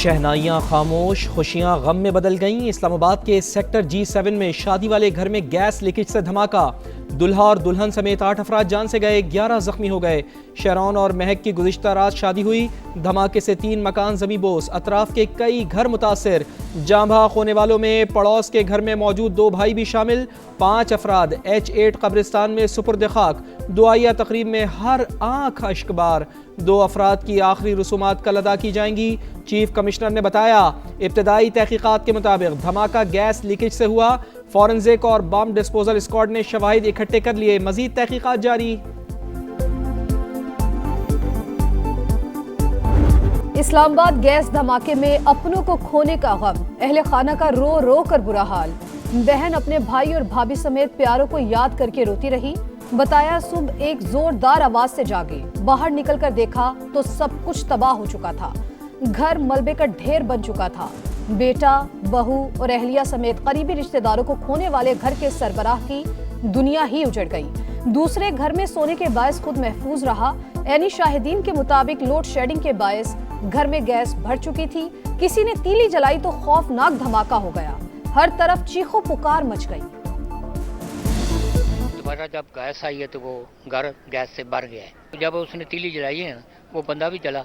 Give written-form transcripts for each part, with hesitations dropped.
शहनाइयाँ खामोश, खुशियाँ गम में बदल गईं। इस्लामाबाद के सेक्टर G7 में शादी वाले घर में गैस लीकेज से धमाका। दुल्हा और दुल्हन समेत 8 अफराद जान से गए, 11 जख्मी हो गए। शरौन और महक की गुज़िश्ता रात शादी हुई। धमाके से 3 मकान ज़मींबोस, अतराफ के कई घर मुतासिर। जाँ बहक होने वालों में पड़ोस के घर में मौजूद 2 भाई भी शामिल। 5 अफराद H8 कब्रिस्तान में सुपुर्द खाक। दुआया तकरीब में हर आँख अश्कबार। 2 अफराद की आखिरी रसूमात कल अदा की जाएंगी। चीफ कमिश्नर ने बताया, इब्तदाई तहकीकात के मुताबिक धमाका गैस लीकेज से हुआ। फॉरेंसिक और बम डिस्पोजल स्क्वाड ने शवाहिद इकट्ठे कर लिए, मजीद तहकीकात जारी। इस्लामाबाद गैस धमाके में अपनों को खोने का गम, अहले खाना का रो रो कर बुरा हाल। बहन अपने भाई और भाभी समेत प्यारों को याद करके रोती रही। बताया, सुबह एक जोरदार आवाज से जागी, बाहर निकलकर देखा तो सब कुछ तबाह हो चुका था। घर मलबे का ढेर बन चुका था। बेटा, बहू और अहलिया समेत करीबी रिश्तेदारों को खोने वाले घर के सरबराह की दुनिया ही उजड़ गई। दूसरे घर में सोने के बायस खुद महफूज रहा। यानी शाहिदीन के मुताबिक लोड शेडिंग के बायस घर में गैस भर चुकी थी। किसी ने तीली जलाई तो खौफनाक धमाका हो गया। हर तरफ चीखों पुकार मच गई। दोबारा जब गैस आई है तो वो घर गैस से भर गया है। जब उसने तीली जलाई है वो बंदा भी जला,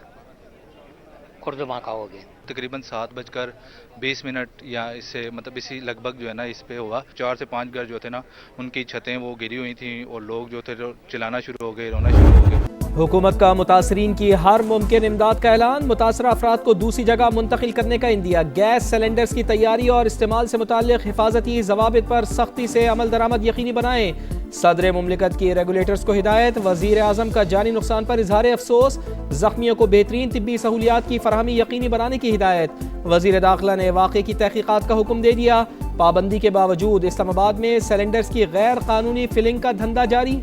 खुर्द-धमाका हो गया। तकरीबन 7:20 या इससे मतलब इसी लगभग जो है ना इस पे हुआ। 4 से 5 घर जो थे ना उनकी छतें वो गिरी हुई थी और लोग जो थे चिल्लाना शुरू हो गए, रोना शुरू हो गए। हुकूमत का मुतासरीन की हर मुमकिन इमदाद का ऐलान। मुतासरा अफराद को दूसरी जगह मुंतकिल करने का इंदिया। गैस सिलेंडर्स की तैयारी और इस्तेमाल से मुताल्लिक हिफाजती जवाबित पर सख्ती से अमल दरामद यकीनी बनाएं। सदर मुमलिकत की रेगुलेटर्स को हिदायत। वजीर आजम का जानी नुकसान पर इजहार अफसोस। जख्मियों को बेहतरीन तिब्बी सहूलियात की फराहमी यकीनी बनाने की हिदायत। वजीर दाखिला ने वाक़े की तहकीकात का हुक्म दे दिया। पाबंदी के बावजूद इस्लामाबाद में सिलेंडर्स की गैर कानूनी फिलिंग का धंधा जारी।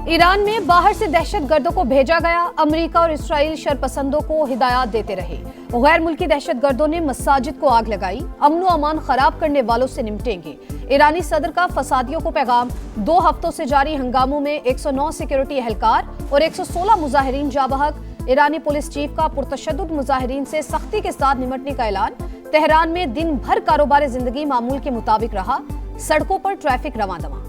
ईरान में बाहर से दहशतगर्दों को भेजा गया। अमेरिका और इसराइल शरपसंदों को हिदायत देते रहे। गैर मुल्की दहशतगर्दों ने मसाजिद को आग लगाई। अमन व अमान खराब करने वालों से निपटेंगे। ईरानी सदर का फसादियों को पैगाम। 2 हफ्तों से जारी हंगामों में 109 सिक्योरिटी एहलकार और 116 मुजाहिरीन जा बहक। ईरानी पुलिस चीफ का पुरतशद्दुद मुजाहिरीन से सख्ती के साथ निपटने का ऐलान। तेहरान में दिन भर कारोबार जिंदगी मामूल के मुताबिक रहा। सड़कों पर ट्रैफिक रवां-दवां।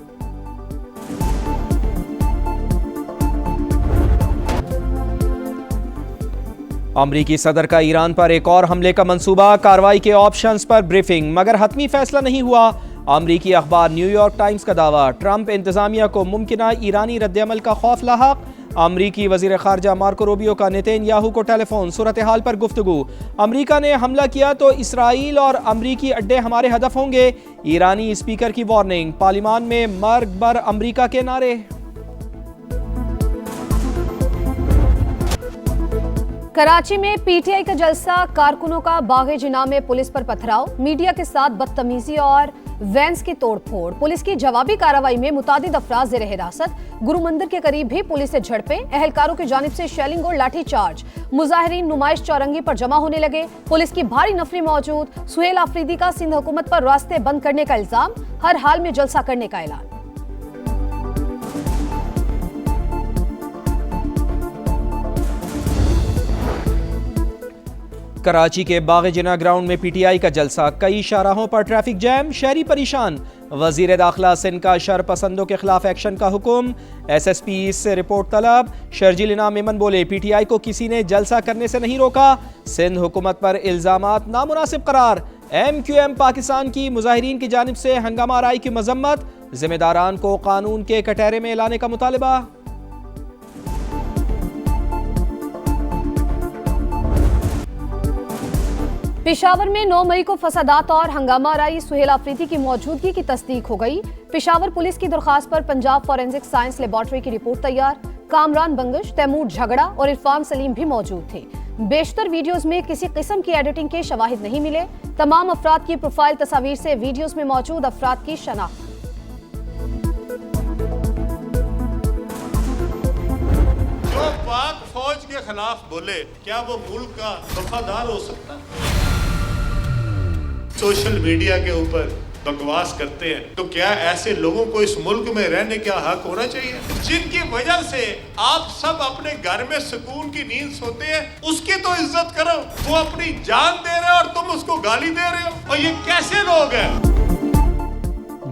अमरीकी सदर का ईरान पर एक और हमले का मंसूबा। कार्रवाई के ऑप्शंस पर ब्रीफिंग, मगर हतमी फैसला नहीं हुआ। अमरीकी अखबार न्यूयॉर्क टाइम्स का दावा। ट्रंप इंतजामिया को मुमकिना ईरानी रद्दअमल का खौफ लाहक। अमरीकी वजीर खारजा मार्को रूबियो का नेतन्याहू को टेलीफोन, सूरत हाल पर गुफ्तगू। अमरीका ने हमला किया तो इसराइल और अमरीकी अड्डे हमारे हदफ होंगे। ईरानी स्पीकर की वार्निंग। पार्लियामान में मर्ग बर अमरीका के नारे। कराची में पीटीआई का जलसा। कारकुनों का बागे जिना में पुलिस पर पथराव। मीडिया के साथ बदतमीजी और वैन्स की तोड़फोड़। पुलिस की जवाबी कार्रवाई में मुतादिद अफराद ज़ेर हिरासत। गुरु मंदिर के करीब भी पुलिस से झड़पें। एहलकारों की जानिब से शेलिंग और लाठीचार्ज। मुजाहिरीन नुमाइश चौरंगी पर जमा होने लगे। पुलिस की भारी नफरी मौजूद। सुहेल आफरीदी का सिंध हुकूमत पर रास्ते बंद करने का इल्जाम। हर हाल में जलसा करने का ऐलान। कराची के बागे जिना ग्राउंड में पीटीआई का जलसा। कई शाहराहों पर ट्रैफिक जैम, शहरी परेशान। वजीर दाखिला सिंध का शरपसंदों के खिलाफ एक्शन का हुक्म। SSP से रिपोर्ट तलब। शर्जील इनाम मेमन बोले, पीटीआई को किसी ने जलसा करने से नहीं रोका। सिंध हुकूमत पर इल्जामात नामुनासिब करार। MQM पाकिस्तान की मुजाहिरीन की जानिब से हंगामा आराई की मजम्मत। जिम्मेदारान को कानून के कटहरे में लाने का मुतालबा। पेशावर में 9 मई को फसादात और हंगामा आराई। सुहेल आफरीदी की मौजूदगी की तस्दीक हो गई। पेशावर पुलिस की दरखास्त पर पंजाब फॉरेंसिक साइंस लेबॉर्ट्री की रिपोर्ट तैयार। कामरान बंगश, तैमूर झगड़ा और इरफान सलीम भी मौजूद थे। बेशतर वीडियोस में किसी किस्म की एडिटिंग के शवाहिद नहीं मिले। तमाम अफराद की प्रोफाइल तस्वीर से वीडियोस में मौजूद अफराद की शनाख्त। जो पाक फौज के खिलाफ बोले, क्या वो मुल्क का वफादार हो सकता है? सोशल मीडिया के ऊपर बकवास करते हैं, तो क्या ऐसे लोगों को इस मुल्क में रहने का हक होना चाहिए? जिनकी वजह से आप सब अपने घर में सुकून की नींद सोते हैं, उसकी तो इज्जत करो। वो अपनी जान दे रहे हो और तुम उसको गाली दे रहे हो, और ये कैसे लोग हैं?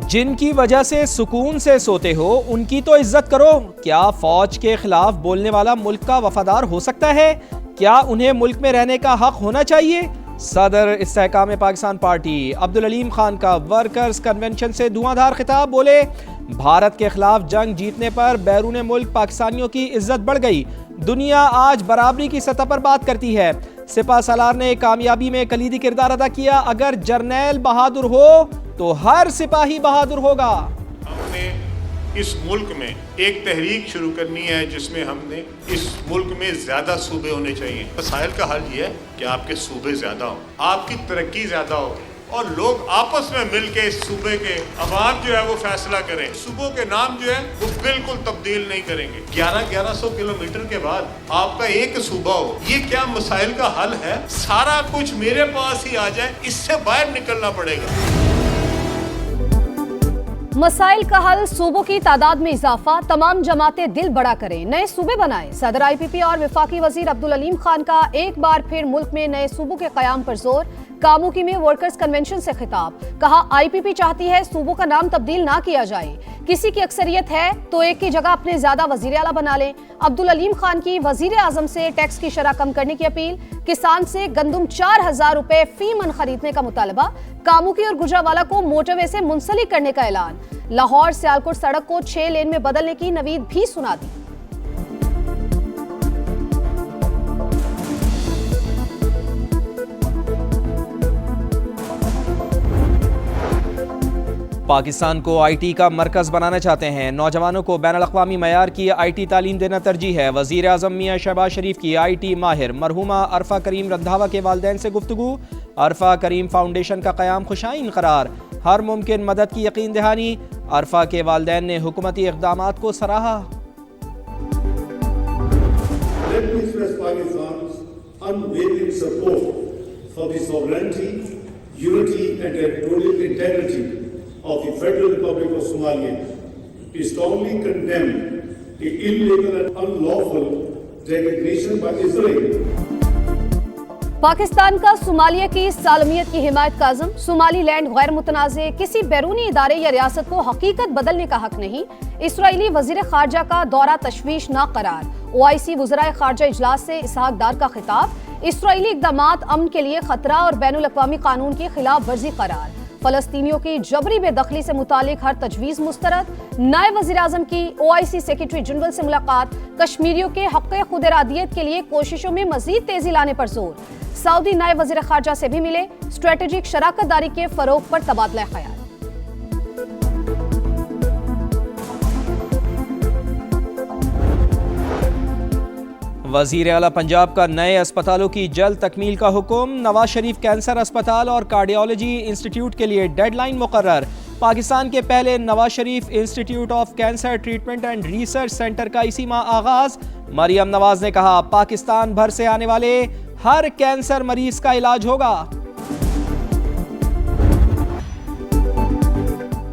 जिनकी वजह से सुकून से सोते हो उनकी तो इज्जत करो। क्या फौज के खिलाफ बोलने वाला मुल्क का वफादार हो सकता है? क्या उन्हें मुल्क में रहने का हक होना चाहिए? सदर इस्तेहकाम पाकिस्तान पार्टी अब्दुल अलीम खान का वर्कर्स कन्वेंशन से धुआंधार खिताब। बोले, भारत के खिलाफ जंग जीतने पर बैरून मुल्क पाकिस्तानियों की इज्जत बढ़ गई। दुनिया आज बराबरी की सतह पर बात करती है। सिपा सलार ने कामयाबी में कलीदी किरदार अदा किया। अगर जर्नैल बहादुर हो तो हर सिपाही बहादुर होगा। हमने इस मुल्क में एक तहरीक शुरू करनी है जिसमें हमने इस मुल्क में ज्यादा सूबे होने चाहिए। मसाइल का हल ये है कि आपके सूबे ज्यादा हो, आपकी तरक्की ज्यादा हो और लोग आपस में मिलके इस सूबे के अवाम जो है वो फैसला करें। सूबों के नाम जो है वो बिल्कुल तब्दील नहीं करेंगे। 1100 किलोमीटर के बाद आपका एक सूबा हो, ये क्या मसाइल का हल है? सारा कुछ मेरे पास ही आ जाए, इससे बाहर निकलना पड़ेगा। मसाइल का हल, सूबों की तादाद में इजाफा, तमाम जमातें दिल बड़ा करें, नए सूबे बनाएं। सदर IPP और वफाकी वजीर अब्दुल अलीम खान का एक बार फिर मुल्क में नए सूबों के कयाम पर जोर। कामुकी में वर्कर्स कन्वेंशन से खिताब। कहा, IPP चाहती है सूबों का नाम तब्दील ना किया जाए। किसी की अक्सरियत है तो एक की जगह अपने ज्यादा वजीर आला बना लें। अब्दुल अलीम खान की वजीर आजम से टैक्स की शरह कम करने की अपील। किसान से गंदुम 4000 रुपए फी मन खरीदने का मुतालबा। कामुकी और गुजरावाला को मोटरवे से मुंसलिक करने का ऐलान। लाहौर सियालकोट सड़क को 6 लेन में बदलने की नवीद भी सुना दी। पाकिस्तान को IT का मरकज बनाना चाहते हैं। नौजवानों को बैनुल-अक़वामी मयार की IT तालीम देना तरजीह है। वज़ीर आज़म मियां शहबाज शरीफ की IT माहिर मरहुमा अरफा करीम रंधावा के वालिदैन से गुफ्तगू। अरफा करीम फाउंडेशन का क़याम खुशाइन करार। हर मुमकिन मदद की यकीन दहानी। अरफा के वालिदैन ने हुकूमती इक़दामात को सराहा। Let me express Pakistan's unwavering support for the sovereignty, unity and territorial integrity of the Federal Republic of Somalia. We strongly condemn the illegal and unlawful designation by Israel. Pakistan का सोमालिया की सालमियत की हिमायत का अज़म। सोमाली लैंड गैर मुतनाज़े, किसी बैरूनी इदारे या रियासत को हकीकत बदलने का हक नहीं। इसराइली वजीर खारजा का दौरा तशवीश ना करार। OIC वज़राए खारजा इजलास से इसहाक डार का खिताब। इसराइली इक़दामात अमन के लिए खतरा और बैनुल-अक़वामी कानून की खिलाफ वर्जी करार। फलस्तीनियों की जबरी बेदखली से मुतालिक हर तजवीज़ मुस्तरद। नायब वज़ीर आज़म की OIC सेक्रेटरी जनरल से मुलाकात। कश्मीरियों के हक़ खुद इरादियत के लिए कोशिशों में मज़ीद तेज़ी लाने पर जोर। सऊदी नायब वज़ीर खारजा से भी मिले। स्ट्रेटेजिक शराकत दारी के फ़रोग़ पर तबादला ख्याल। वज़ीर आला पंजाब का नए अस्पतालों की जल्द तकमील का हुक्म। नवाज शरीफ कैंसर अस्पताल और कार्डियोलॉजी इंस्टीट्यूट के लिए डेडलाइन मुकर्रर। पाकिस्तान के पहले Nawaz Sharif institute of cancer treatment and research centre का इसी माह आगाज। मरियम नवाज ने कहा, पाकिस्तान भर से आने वाले हर कैंसर मरीज का इलाज होगा।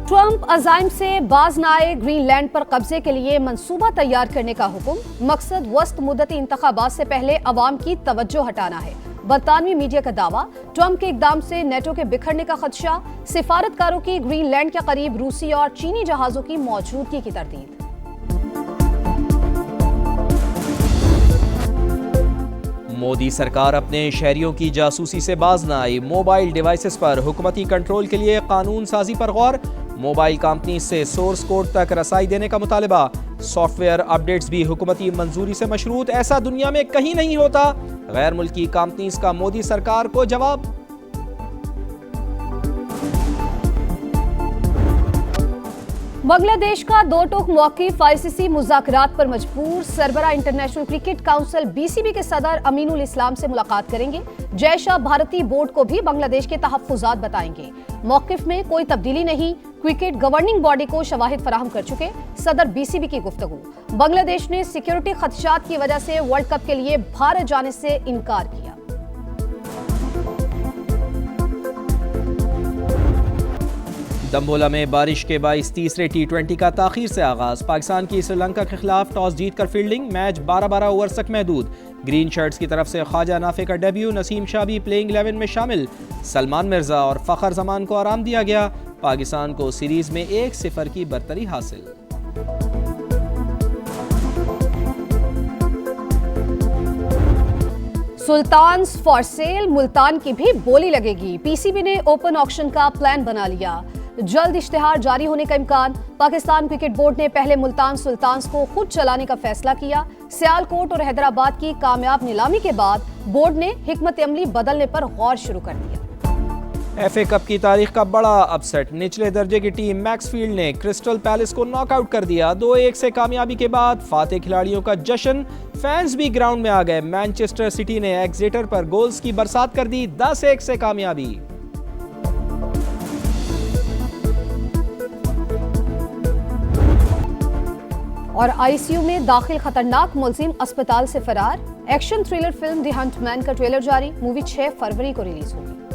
ट्रंप अज़ाइम से बाज न आए, ग्रीनलैंड पर कब्जे के लिए मंसूबा तैयार करने का हुक्म। मकसद वस्त मुद्दती इंतखाबात से पहले अवाम की तवज्जो हटाना है। बरतानवी मीडिया का दावा, ट्रंप के इकदाम से नेटो के बिखरने का खदशा। सिफारतकारों की ग्रीनलैंड के करीब रूसी और चीनी जहाजों की मौजूदगी की तरदीद। मोदी सरकार अपने शहरियों की जासूसी से बाज न आई। मोबाइल डिवाइसेस पर हुकूमती कंट्रोल के लिए कानून साजी पर गौर। मोबाइल कंपनी से सोर्स कोड तक रसाई देने का मुतालबा। सॉफ्टवेयर अपडेट्स भी हुकूमती मंजूरी से मशरूत। ऐसा दुनिया में कहीं नहीं होता। गैर मुल्की कंपनीज का मोदी सरकार को जवाब। बांग्लादेश का दो टोक मौक़िफ़ ICC मुज़ाकरात पर मजबूर। सरबरा इंटरनेशनल क्रिकेट काउंसिल BCB के सदर अमीनुल इस्लाम से मुलाकात करेंगे। जय शाह भारती बोर्ड को भी बांग्लादेश के तहफ़्फ़ुज़ात बताएंगे। मौक़िफ़ में कोई तब्दीली नहीं, क्रिकेट गवर्निंग बॉडी को शवाहिद फराहम कर चुके। सदर BCB की गुफ्तगू। बांग्लादेश ने सिक्योरिटी खदशात की वजह से वर्ल्ड कप के लिए भारत जाने से इनकार किया। दम्बोला में बारिश के बाईस तीसरे T20 का ताखीर से आगाज। पाकिस्तान की श्रीलंका के खिलाफ टॉस जीतकर फील्डिंग, मैच 12-12 ओवर तक महदूद। ग्रीन शर्ट्स की तरफ से ख्वाजा नाफे का डेब्यू, नसीम शाह भी प्लेइंग 11 में शामिल। सलमान मिर्जा और फखर जमान को आराम दिया गया। पाकिस्तान को सीरीज में 1-0 की बरतरी हासिल। सुल्तान्स फॉर सेल, मुल्तान की भी बोली लगेगी। पीसीबी ने ओपन ऑक्शन का प्लान बना लिया। जल्द इश्तिहार जारी होने का इम्कान। पाकिस्तान क्रिकेट बोर्ड ने पहले मुल्तान सुल्तान्स को खुद चलाने का फैसला किया। सियालकोट और हैदराबाद की कामयाब नीलामी के बाद बोर्ड ने हिकमत अमली बदलने पर गौर शुरू कर दिया। FA कप की तारीख का बड़ा अपसेट। निचले दर्जे की टीम मैक्सफील्ड ने क्रिस्टल पैलेस को नॉकआउट कर दिया। 2-1 से कामयाबी के बाद फाते खिलाड़ियों का जश्न, फैंस भी ग्राउंड में आ गए। मैनचेस्टर सिटी ने एक्सेटर पर गोल्स की बरसात कर दी। 10-1 से कामयाबी। और ICU में दाखिल खतरनाक मुलजिम अस्पताल से फरार। एक्शन थ्रिलर फिल्म द हंटमैन का ट्रेलर जारी। मूवी 6 फरवरी को रिलीज होगी।